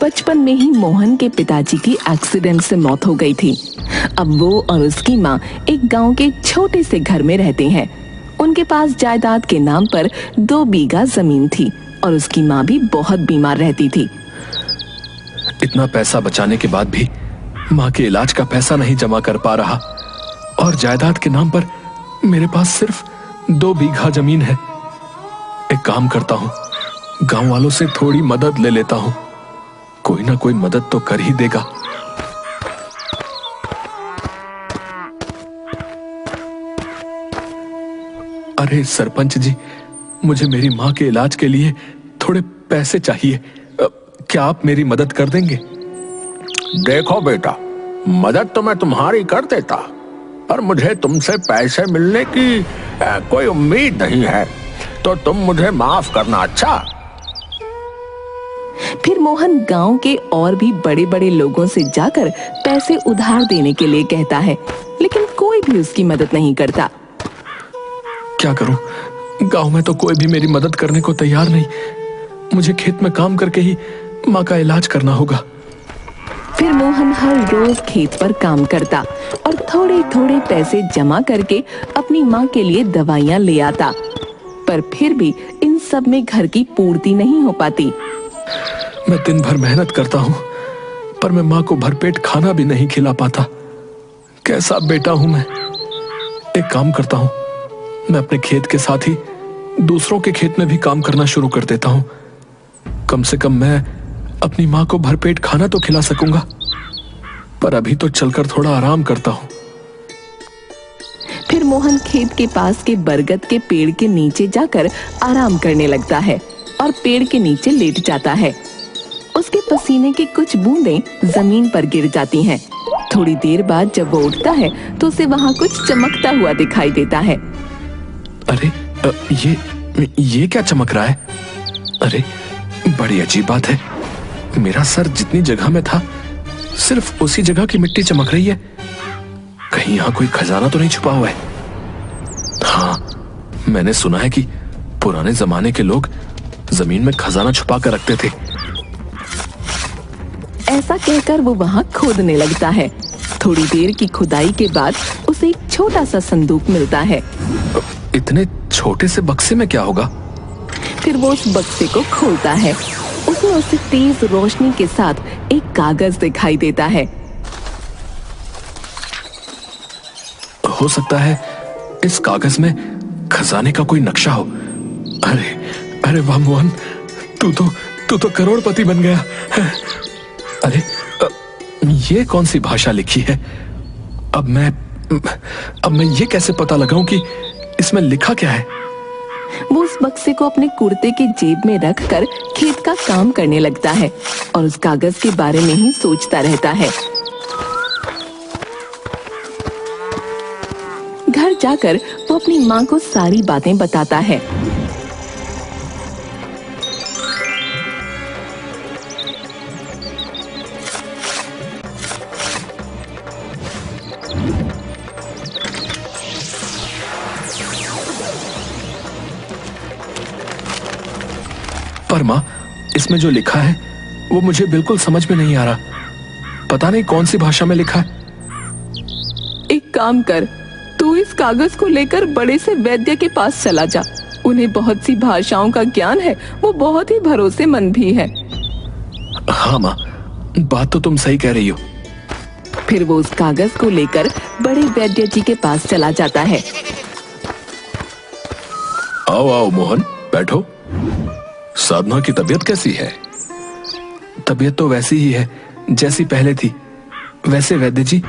बचपन में ही मोहन के पिताजी की एक्सीडेंट से मौत हो गई थी। अब वो और उसकी माँ एक गांव के छोटे से घर में रहते हैं। उनके पास जायदाद के नाम पर 2 बीघा जमीन थी और उसकी माँ भी बहुत बीमार रहती थी। इतना पैसा बचाने के बाद भी माँ के इलाज का पैसा नहीं जमा कर पा रहा और जायदाद के नाम पर मेरे पास सिर्फ 2 बीघा जमीन है। एक काम करता हूँ, गांव वालों से थोड़ी मदद ले लेता हूँ, कोई ना कोई मदद तो कर ही देगा। अरे सरपंच जी, मुझे मेरी माँ के इलाज के लिए थोड़े पैसे चाहिए, क्या आप मेरी मदद कर देंगे? देखो बेटा, मदद तो मैं तुम्हारी कर देता, पर मुझे तुमसे पैसे मिलने की कोई उम्मीद नहीं है, तो तुम मुझे माफ करना। अच्छा। फिर मोहन गांव के और भी बड़े बड़े लोगों से जाकर पैसे उधार देने के लिए कहता है, लेकिन कोई भी उसकी मदद नहीं करता। क्या करूं? गांव में तो कोई भी मेरी मदद करने को तैयार नहीं। मुझे खेत में काम करके ही माँ का इलाज करना होगा। फिर मोहन हर रोज खेत पर काम करता और थोड़े थोड़े पैसे जमा करके अपनी माँ के लिए दवाइयाँ ले आता, पर फिर भी इन सब में घर की पूर्ति नहीं हो पाती। मैं दिन भर मेहनत करता हूँ, पर मैं माँ को भरपेट खाना भी नहीं खिला पाता। कैसा बेटा हूँ मैं। एक काम करता हूँ, मैं अपने खेत के साथ ही दूसरों के खेत में भी काम करना शुरू कर देता हूँ। कम से कम मैं अपनी माँ को भरपेट खाना तो खिला सकूंगा, पर अभी तो चलकर थोड़ा आराम करता हूँ। फिर मोहन खेत के पास के बरगद के पेड़ के नीचे जाकर आराम करने लगता है और पेड़ के नीचे लेट जाता है। उसके पसीने की कुछ बूंदें जमीन पर गिर जाती हैं। थोड़ी देर बाद जब वो उठता है तो उसे वहां कुछ चमकता हुआ दिखाई देता है। अरे ये क्या चमक रहा है? अरे बड़ी अजीब बात है, मेरा सर जितनी जगह में था सिर्फ उसी जगह की मिट्टी चमक रही है। कहीं यहाँ कोई खजाना तो नहीं छुपा हुआ है? हाँ, मैंने सुना है कि पुराने जमाने के लोग जमीन में खजाना छुपा कर रखते थे। ऐसा कहकर वो वहां खोदने लगता है। थोड़ी देर की खुदाई के बाद उसे एक छोटा सा संदूक मिलता है। इतने छोटे से बक्से में क्या होगा? फिर वो उस बक्से को खोलता है। उसमें उसे तेज रोशनी के साथ एक कागज दिखाई देता है। हो सकता है इस कागज में खजाने का कोई नक्शा हो। अरे वाह मोहन, तू तो करोड़पति बन गया। अरे ये कौन सी भाषा लिखी है? अब मैं ये कैसे पता लगाऊं कि इसमें लिखा क्या है? वो उस बक्से को अपने कुर्ते की जेब में रखकर खेत का काम करने लगता है और उस कागज के बारे में ही सोचता रहता है। घर जाकर वो अपनी माँ को सारी बातें बताता है। पर माँ, इसमें जो लिखा है वो मुझे बिल्कुल समझ में नहीं आ रहा। पता नहीं कौन सी भाषा में लिखा है। एक काम कर, तू इस कागज को लेकर बड़े से वैद्य के पास चला जा। उन्हें बहुत सी भाषाओं का ज्ञान है, वो बहुत ही भरोसेमंद भी है। हाँ माँ, बात तो तुम सही कह रही हो। फिर वो उस कागज को लेकर बड़े वैद्य जी के पास चला जाता है। आओ मोहन, बैठो। साधना की तबीयत कैसी है? तबीयत तो वैसी ही है जैसी पहले थी। वैसे वैद्य जी,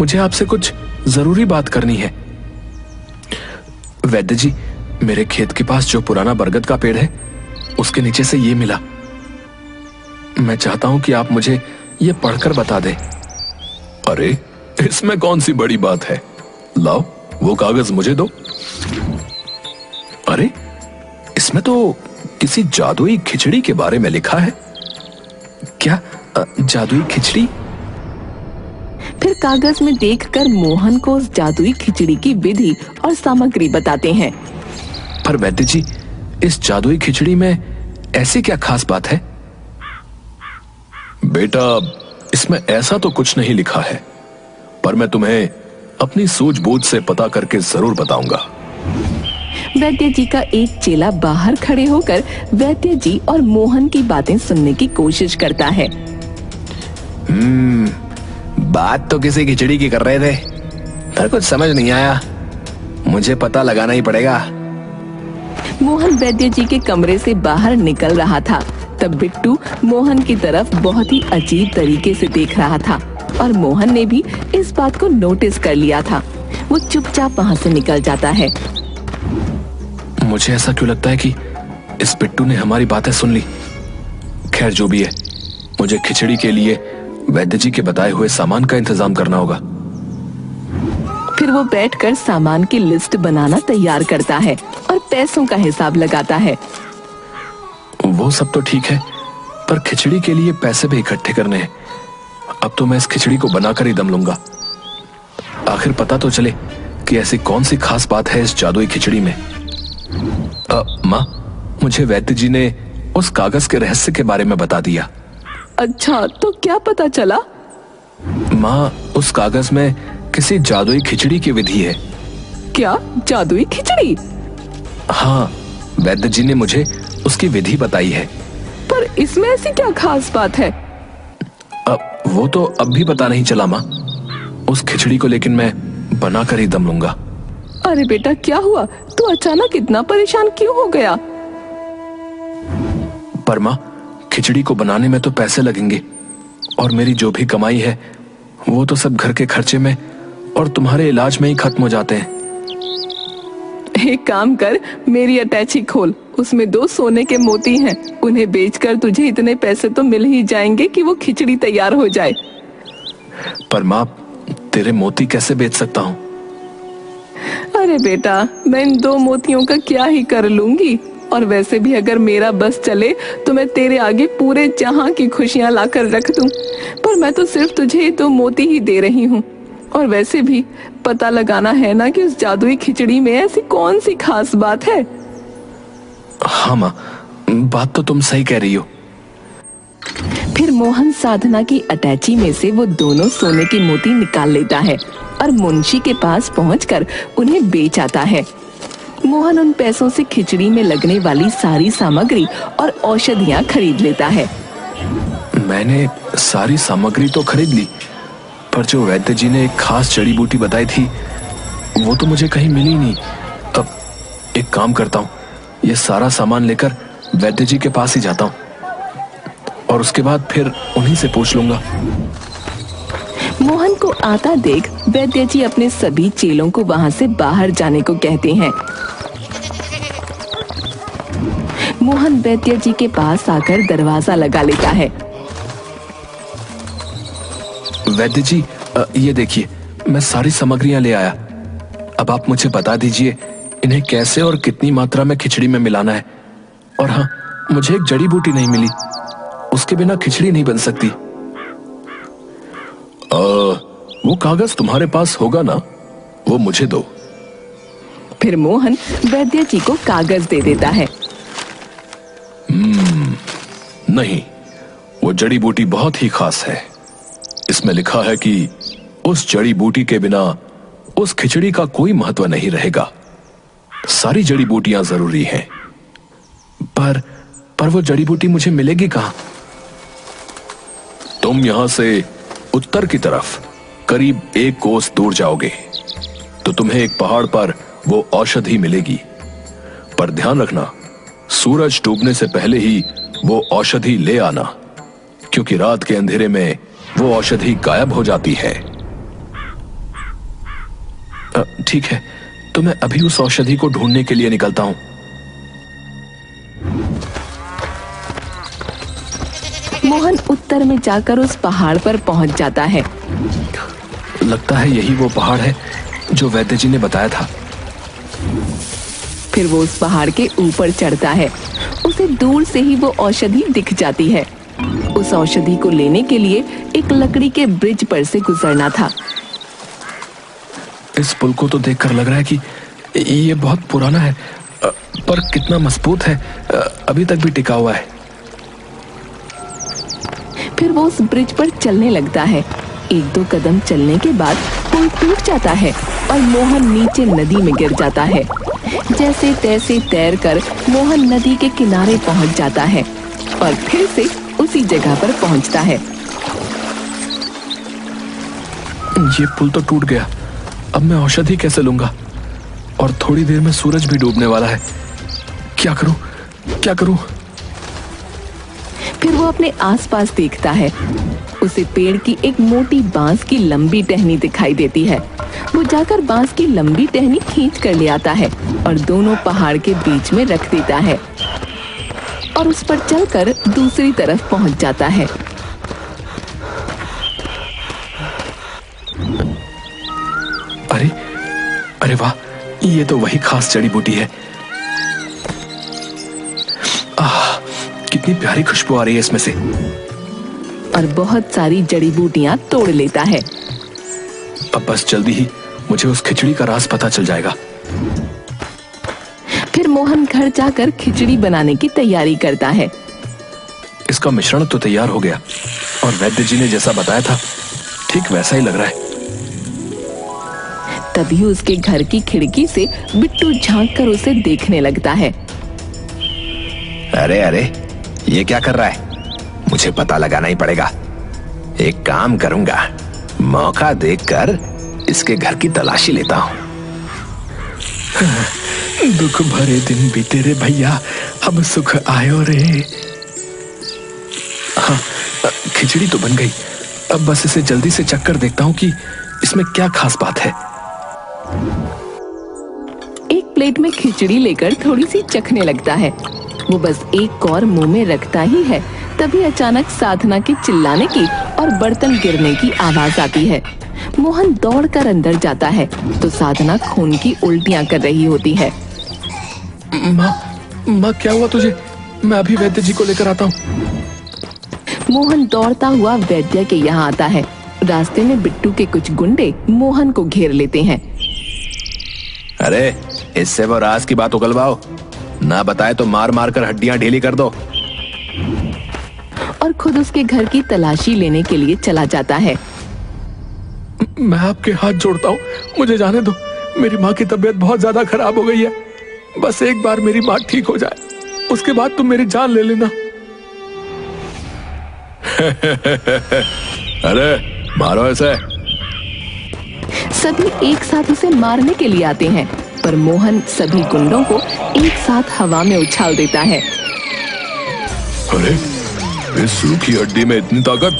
मुझे आपसे कुछ जरूरी बात करनी है। वैद्य जी, मेरे खेत के पास जो पुराना बरगद का पेड़ है उसके नीचे से ये मिला। मैं चाहता हूं कि आप मुझे ये पढ़कर बता दें। अरे इसमें कौन सी बड़ी बात है, लाओ वो कागज मुझे दो। अरे इसमें तो किसी जादुई खिचड़ी के बारे में लिखा है। क्या जादुई खिचड़ी? फिर कागज में देखकर मोहन को उस जादुई खिचड़ी की विधि और सामग्री बताते हैं। पर वैद्य जी, इस जादुई खिचड़ी में ऐसी क्या खास बात है? बेटा, इसमें ऐसा तो कुछ नहीं लिखा है, पर मैं तुम्हें अपनी सूझबूझ से पता करके जरूर बताऊंगा। वैद्य जी का एक चेला बाहर खड़े होकर वैद्य जी और मोहन की बातें सुनने की कोशिश करता है। बात तो किसी खिचड़ी की कर रहे थे, पर कुछ समझ नहीं आया। मुझे पता लगाना ही पड़ेगा। मोहन वैद्य जी के कमरे से बाहर निकल रहा था, तब बिट्टू मोहन की तरफ बहुत ही अजीब तरीके से देख रहा था और मोहन ने भी इस बात को नोटिस कर लिया था। वो चुपचाप वहाँ से निकल जाता है। मुझे ऐसा क्यों लगता है कि इस बिट्टू ने हमारी बातें सुन ली। खैर, जो भी है, मुझे खिचड़ी के लिए वैद्य जी के बताए हुए सामान का इंतजाम करना होगा। फिर वो बैठकर सामान की लिस्ट बनाना तैयार करता है और पैसों का हिसाब लगाता है। वो सब तो ठीक है, पर खिचड़ी के लिए पैसे भी इकट्ठे करने हैं। अब तो मैं इस खिचड़ी को बनाकर ही दम लूंगा। आखिर पता तो चले कि ऐसी कौन सी खास बात है इस जादुई खिचड़ी में। माँ, मुझे वैद्य जी ने उस कागज के रहस्य के बारे में बता दिया। अच्छा, तो क्या पता चला? माँ, उस कागज में किसी जादुई खिचड़ी की विधि है। क्या जादुई खिचड़ी? हाँ, वैद्य जी ने मुझे उसकी विधि बताई है। पर इसमें ऐसी क्या खास बात है? वो तो अब भी पता नहीं चला माँ। उस खिचड़ी को लेकिन मैं बनाकर ही दम लूंगा। अरे बेटा, क्या हुआ? तू अचानक इतना परेशान क्यों हो गया? पर माँ, खिचड़ी को बनाने में तो पैसे लगेंगे और मेरी जो भी कमाई है वो तो सब घर के खर्चे में और तुम्हारे इलाज में ही खत्म हो जाते हैं। एक काम कर, मेरी अटैची खोल, उसमें 2 सोने के मोती हैं। उन्हें बेचकर तुझे इतने पैसे तो मिल ही जाएंगे कि वो खिचड़ी तैयार हो जाए। पर माँ, तेरे मोती कैसे बेच सकता हूँ? अरे बेटा, मैं इन 2 मोतियों का क्या ही कर लूंगी। और वैसे भी अगर मेरा बस चले तो मैं तेरे आगे पूरे जहां की खुशियां लाकर रख दूं। पर मैं तो सिर्फ तुझे 2 मोती ही दे रही हूँ। और वैसे भी पता लगाना है ना कि उस जादुई खिचड़ी में ऐसी कौन सी खास बात है। हाँ माँ, बात तो तुम सही कह रही हो। फिर मोहन साधना की अटैची में से वो दोनों सोने के मोती निकाल लेता है और मुंशी के पास पहुंचकर उन्हें बेच आता है। मोहन उन पैसों से खिचड़ी में लगने वाली सारी सामग्री और औषधियां खरीद लेता है। मैंने सारी सामग्री तो खरीद ली, पर जो वैद्य जी ने एक खास जड़ी बूटी बताई थी वो तो मुझे कहीं मिली नहीं। अब एक काम करता हूँ, ये सारा सामान लेकर वैद्य जी के पास ही जाता हूँ और उसके बाद फिर उन्हीं से पूछ लूंगा। मोहन को आता देख वैद्य जी अपने सभी चेलों को वहां से बाहर जाने को कहते हैं। मोहन वैद्य जी के पास आकर दरवाजा लगा लेता है। वैद्य जी, ये देखिए, मैं सारी सामग्रियां ले आया। अब आप मुझे बता दीजिए इन्हें कैसे और कितनी मात्रा में खिचड़ी में मिलाना है। और हाँ, मुझे एक जड़ी बूटी नहीं मिली, उसके बिना खिचड़ी नहीं बन सकती। वो कागज तुम्हारे पास होगा ना, वो मुझे दो। फिर मोहन वैद्य जी को कागज दे देता है। नहीं, वो जड़ी बूटी बहुत ही खास है। इसमें लिखा है कि उस जड़ी बूटी के बिना उस खिचड़ी का कोई महत्व नहीं रहेगा। सारी जड़ी बूटियां जरूरी हैं। पर वो जड़ी बूटी मुझे मिलेगी कहां? तुम यहां से उत्तर की तरफ करीब 1 कोस दूर जाओगे तो तुम्हें एक पहाड़ पर वो औषधि मिलेगी। पर ध्यान रखना, सूरज डूबने से पहले ही वो औषधि ले आना, क्योंकि रात के अंधेरे में वो औषधि गायब हो जाती है। ठीक है, तो मैं अभी उस औषधि को ढूंढने के लिए निकलता हूं। मोहन उत्तर में जाकर उस पहाड़ पर पहुंच जाता है। लगता है यही वो पहाड़ है जो वैद्य जी ने बताया था। फिर वो उस पहाड़ के ऊपर चढ़ता है। उसे दूर से ही वो औषधि दिख जाती है। उस औषधि को लेने के लिए एक लकड़ी के ब्रिज पर से गुजरना था। इस पुल को तो देखकर लग रहा है कि ये बहुत पुराना है, पर कितना मजबूत है, अभी तक भी टिका हुआ है। फिर वो उस ब्रिज पर चलने लगता है। एक दो कदम चलने के बाद पुल टूट जाता है और मोहन नीचे नदी में गिर जाता है। जैसे तैसे तैरकर मोहन नदी के किनारे पहुंच जाता है और फिर से उसी जगह पर पहुंचता है। ये पुल तो टूट गया, अब मैं औषधि कैसे लूंगा? और थोड़ी देर में सूरज भी डूबने वाला है। क्या करूं, क्या करूं? फिर वो अपने आसपास देखता है। उसे पेड़ की एक मोटी बांस की लंबी टहनी दिखाई देती है। वो जाकर बांस की लंबी टहनी खींच कर ले आता है और दोनों पहाड़ के बीच में रख देता है और उस पर चलकर दूसरी तरफ पहुंच जाता है। अरे अरे वाह, ये तो वही खास जड़ी बूटी है। कितनी प्यारी खुशबू आ रही है इसमें से। और बहुत सारी जड़ी बूटियां तोड़ लेता है। अब बस जल्दी ही मुझे उस खिचड़ी का राज पता चल जाएगा। फिर मोहन घर जाकर खिचड़ी बनाने की तैयारी करता है। इसका मिश्रण तो तैयार हो गया और वैद्य जी ने जैसा बताया था ठीक वैसा ही लग रहा है। तभी उसके घर की खिड़की से बिट्टू झांक कर उसे देखने लगता है। अरे अरे, ये क्या कर रहा है? मुझे पता लगाना ही पड़ेगा। एक काम करूंगा, मौका देखकर इसके घर की तलाशी लेता हूं। दुख भरे दिन बीते रे भैया, अब सुख आयो रे। हाँ, खिचड़ी तो बन गई। अब बस इसे जल्दी से चख कर देखता हूँ कि इसमें क्या खास बात है। एक प्लेट में खिचड़ी लेकर थोड़ी सी चखने लगता है। वो बस एक कौर मुंह में रखता ही है, तभी अचानक साधना के चिल्लाने की और बर्तन गिरने की आवाज आती है। मोहन दौड़कर अंदर जाता है तो साधना खून की उल्टियां कर रही होती है। माँ क्या हुआ तुझे? मैं अभी वैद्य जी को लेकर आता हूँ। मोहन दौड़ता हुआ वैद्य के यहाँ आता है। रास्ते में बिट्टू के कुछ गुंडे मोहन को घेर लेते हैं। अरे, इससे वो राज की बात उगलवाओ, ना बताए तो मार मार कर हड्डियां ढीली कर दो। और खुद उसके घर की तलाशी लेने के लिए चला जाता है। मैं आपके हाथ जोड़ता हूँ, मुझे जाने दो। मेरी माँ की तबीयत बहुत ज्यादा खराब हो गई है। बस एक बार मेरी माँ ठीक हो जाए, उसके बाद तुम मेरी जान ले लेना। अरे मारो ऐसे। सभी एक साथ उसे मारने के लिए आते हैं, पर मोहन सभी गुंडों को एक साथ हवा में उछाल देता है। अरे, इस सूखी हड्डी में इतनी ताकत!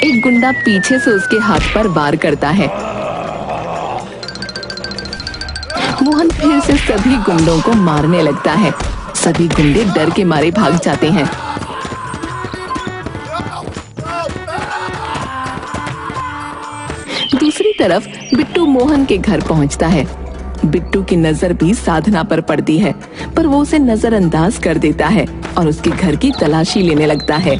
एक गुंडा पीछे से उसके हाथ पर वार करता है। मोहन फिर से सभी गुंडों को मारने लगता है। सभी गुंडे डर के मारे भाग जाते हैं। दूसरी तरफ बिट्टू मोहन के घर पहुंचता है। बिट्टू की नजर भी साधना पर पड़ती है, पर वो उसे नजरअंदाज कर देता है और उसके घर की तलाशी लेने लगता है।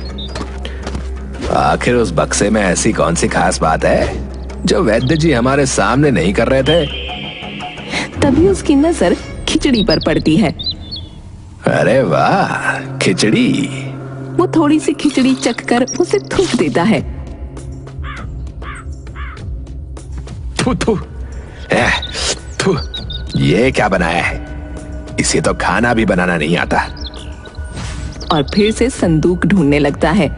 आखिर उस बक्से में ऐसी कौन सी खास बात है जो वैद्य जी हमारे सामने नहीं कर रहे थे? तभी उसकी नजर खिचड़ी पर पड़ती है। अरे वाह, खिचड़ी! वो थोड़ी सी खिचड़ी चखकर उसे थूक देता है। थू थू। थू, ये क्या बनाया है? इसे तो खाना भी बनाना नहीं आता। और फिर से संदूक ढूंढने लगता है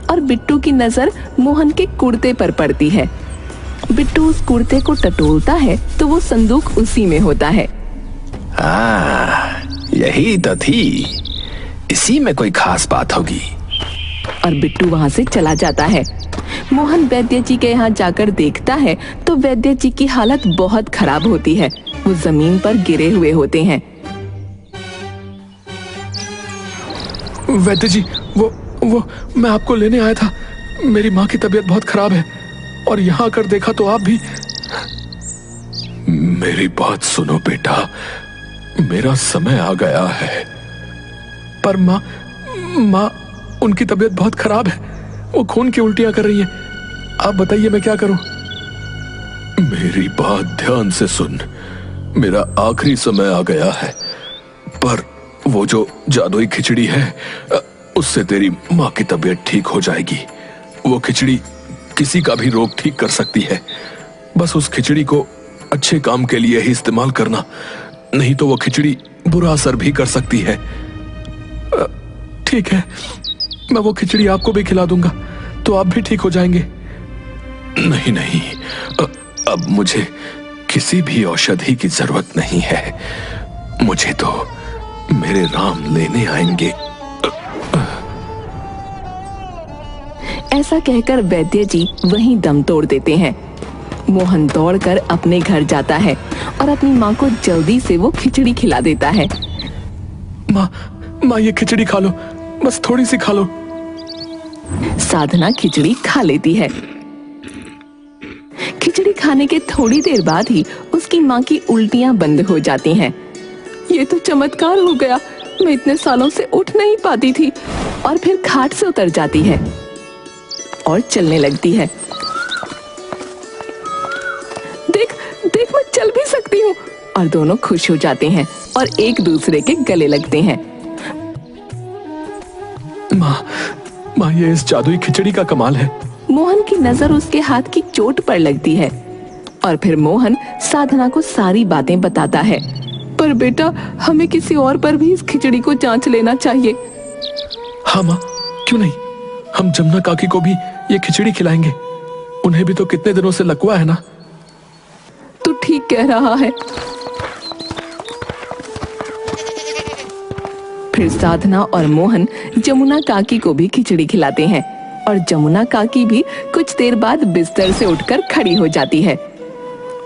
और बिट्टू की नजर मोहन के कुर्ते पर पड़ती है। बिट्टू उस कुर्ते को टटोलता है तो वो संदूक उसी में होता है। हाँ, यही तो थी। इसी में कोई खास बात होगी। और बिट्टू वहां से चला जाता है। मोहन वैद्य जी के यहाँ जाकर देखता है तो वैद्य जी की हालत बहुत खराब होती है। वो जमीन पर गिरे हुए होते हैं। वैद्य जी, वो मैं आपको लेने आया था। मेरी माँ की तबीयत बहुत खराब है और यहाँ आकर देखा तो आप भी। मेरी बात सुनो बेटा, मेरा समय आ गया है। पर माँ उनकी तबीयत बहुत खराब है। वो खून की उल्टियां कर रही हैं। आप बताइए मैं क्या करूं? मेरी बात ध्यान से सुन। मेरा आखिरी समय आ गया है, पर वो जो जादुई खिचड़ी है उससे तेरी माँ की तबीयत ठीक हो जाएगी। वो खिचड़ी किसी का भी रोग ठीक कर सकती है। बस उस खिचड़ी को अच्छे काम के लिए ही इस्तेमाल करना, नहीं तो वो खिचड़ी बुरा असर भी कर सकती है। ठीक है, मैं वो खिचड़ी आपको भी खिला दूंगा तो आप भी ठीक हो जाएंगे। नहीं नहीं, अब मुझे किसी भी औषधि की जरूरत नहीं है। मुझे तो मेरे राम लेने आएंगे। ऐसा कहकर वैद्य जी वहीं दम तोड़ देते हैं। मोहन दौड़कर अपने घर जाता है और अपनी माँ को जल्दी से वो खिचड़ी खिला देता है। माँ ये खिचड़ी खा लो, बस थोड़ी सी खा लो। साधना खिचड़ी खा लेती है। खिचड़ी खाने के थोड़ी देर बाद ही उसकी माँ की उल्टियां बंद हो जाती हैं। ये तो चमत्कार हो गया, मैं इतने सालों से उठ नहीं पाती थी। और फिर खाट से उतर जाती है और चलने लगती है। देख देख, मैं चल भी सकती हूँ। और दोनों खुश हो जाते हैं और एक दूसरे के गले लगते हैं। माँ ये इस जादुई खिचड़ी का कमाल है। मोहन की नजर उसके हाथ की चोट पर लगती है और फिर मोहन साधना को सारी बातें बताता है। पर बेटा, हमें किसी और पर भी इस खिचड़ी को जांच लेना चाहिए। हाँ माँ, क्यों नहीं, हम जमुना काकी को भी ये खिचड़ी खिलाएंगे। उन्हें भी तो कितने दिनों से लकवा है ना। तू ठीक कह रहा है। फिर साधना और मोहन जमुना काकी को भी खिचड़ी खिलाते हैं और जमुना काकी भी कुछ देर बाद बिस्तर से उठकर खड़ी हो जाती है।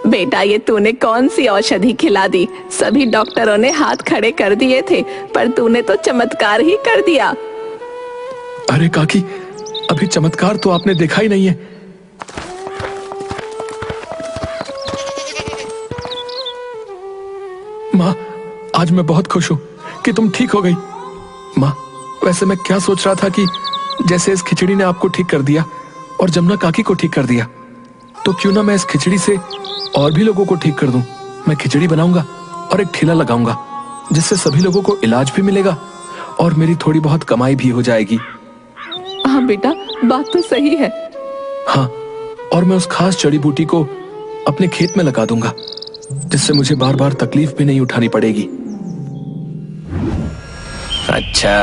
बेटा, ये तूने कौन सी औषधि खिला दी? सभी डॉक्टरों ने हाथ खड़े कर दिए थे, पर तूने तो चमत्कार ही कर दिया। अरे काकी, अभी चमत्कार तो आपने देखा ही नहीं है। माँ, आज मैं बहुत खुश हूँ कि तुम ठीक हो गई। माँ, वैसे मैं क्या सोच रहा था कि जैसे इस खिचड़ी ने आपको ठीक कर दिया और जमुना काकी को ठीक कर दिया, तो क्यों ना मैं इस खिचड़ी से और भी लोगों को ठीक कर दूं। मैं खिचड़ी बनाऊंगा और एक ठेला लगाऊंगा, जिससे सभी लोगों को इलाज भी मिलेगा और मेरी थोड़ी बहुत कमाई भी हो जाएगी। हाँ बेटा, बात तो सही है। हाँ, और मैं उस खास जड़ी बूटी को अपने खेत में लगा दूंगा, जिससे मुझे बार बार तकलीफ भी नहीं उठानी पड़ेगी। अच्छा,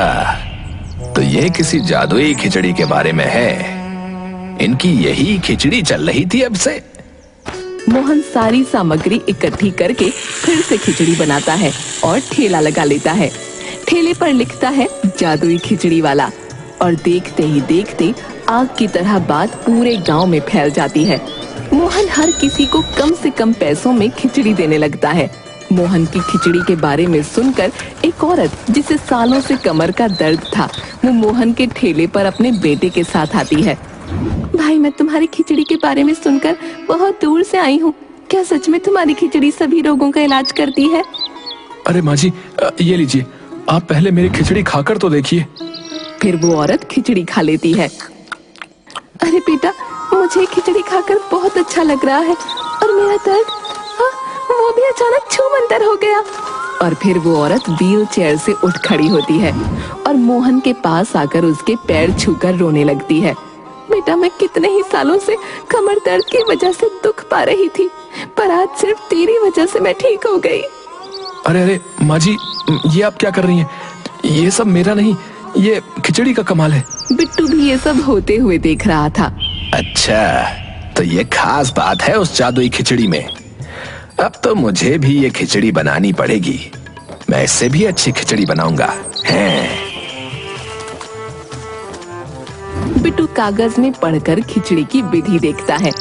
तो ये किसी जादुई खिचड़ी के बारे में है। इनकी यही खिचड़ी चल रही थी अब से। मोहन सारी सामग्री इकट्ठी करके फिर से खिचड़ी बनाता है और ठेला लगा लेता है। ठेले पर लिखता है जादुई खिचड़ी वाला, और देखते ही देखते आग की तरह बात पूरे गांव में फैल जाती है। मोहन हर किसी को कम से कम पैसों में खिचड़ी देने लगता है। मोहन की खिचड़ी के बारे में सुनकर एक औरत, जिसे सालों से कमर का दर्द था, वो मोहन के ठेले पर अपने बेटे के साथ आती है। भाई, मैं तुम्हारी खिचड़ी के बारे में सुनकर बहुत दूर से आई हूँ। क्या सच में तुम्हारी खिचड़ी सभी रोगों का इलाज करती है? अरे माँ जी, ये लीजिए, आप पहले मेरी खिचड़ी खाकर तो देखिए। फिर वो औरत खिचड़ी खा लेती है। अरे बेटा, मुझे खिचड़ी खाकर बहुत अच्छा लग रहा है और मेरा दर्द वो भी अचानक छूमंतर हो गया। और फिर वो औरत व्हील चेयर से उठ खड़ी होती है और मोहन के पास आकर उसके पैर छूकर रोने लगती है। बेटा, मैं कितने ही सालों से कमर दर्द की वजह से दुख पा रही थी, पर आज सिर्फ तेरी वजह से मैं ठीक हो गई। अरे माँ जी, ये आप क्या कर रही हैं? ये सब मेरा नहीं, ये खिचड़ी का कमाल है। बिट्टू भी ये सब होते हुए देख रहा था। अच्छा, तो ये खास बात है उस जादुई खिचड़ी में। अब तो मुझे भी ये खिचड़ी बनानी पड़ेगी। मैं इससे भी अच्छी खिचड़ी बनाऊंगा। बिट्टू कागज में पढ़कर खिचड़ी की विधि देखता है।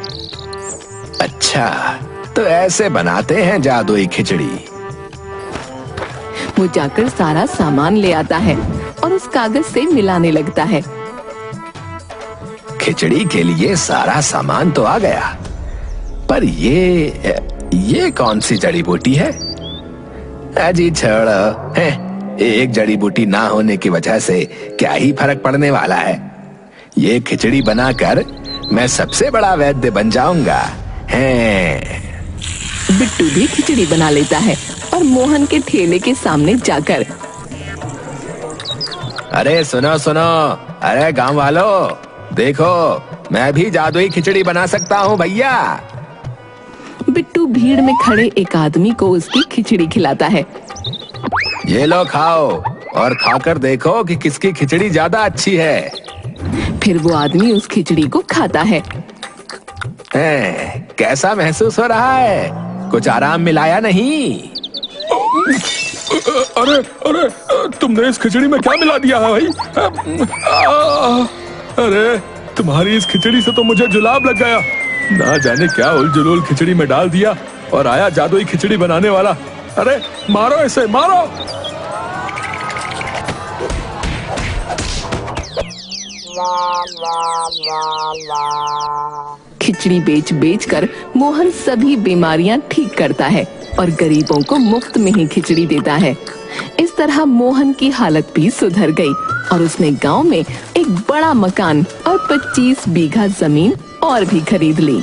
अच्छा, तो ऐसे बनाते हैं जादुई खिचड़ी। वो जाकर सारा सामान ले आता है और उस कागज से मिलाने लगता है। खिचड़ी के लिए सारा सामान तो आ गया, पर ये कौन सी जड़ी बूटी है? अजी छोड़ो, एक जड़ी बूटी ना होने की वजह से क्या ही फर्क पड़ने वाला है। ये खिचड़ी बनाकर मैं सबसे बड़ा वैद्य बन जाऊंगा। बिट्टू भी खिचड़ी बना लेता है और मोहन के ठेले के सामने जाकर, अरे सुनो सुनो, अरे गांव वालों देखो, मैं भी जादुई खिचड़ी बना सकता हूँ भैया। बिट्टू भीड़ में खड़े एक आदमी को उसकी खिचड़ी खिलाता है। ये लो खाओ और खाकर देखो कि किसकी खिचड़ी ज्यादा अच्छी है। फिर वो आदमी उस खिचड़ी को खाता है। कैसा महसूस हो रहा है? कुछ आराम मिलाया नहीं? अरे अरे, तुमने इस खिचड़ी में क्या मिला दिया है भाई? अरे तुम्हारी इस खिचड़ी से तो मुझे जुलाब लग गया। ना जाने क्या उलझुल खिचड़ी में डाल दिया और आया जादुई खिचड़ी बनाने वाला। अरे मारो इसे, मारो। खिचड़ी बेच बेच कर मोहन सभी बीमारियां ठीक करता है और गरीबों को मुफ्त में ही खिचड़ी देता है। इस तरह मोहन की हालत भी सुधर गई और उसने गांव में एक बड़ा मकान और 25 बीघा जमीन और भी खरीद ली।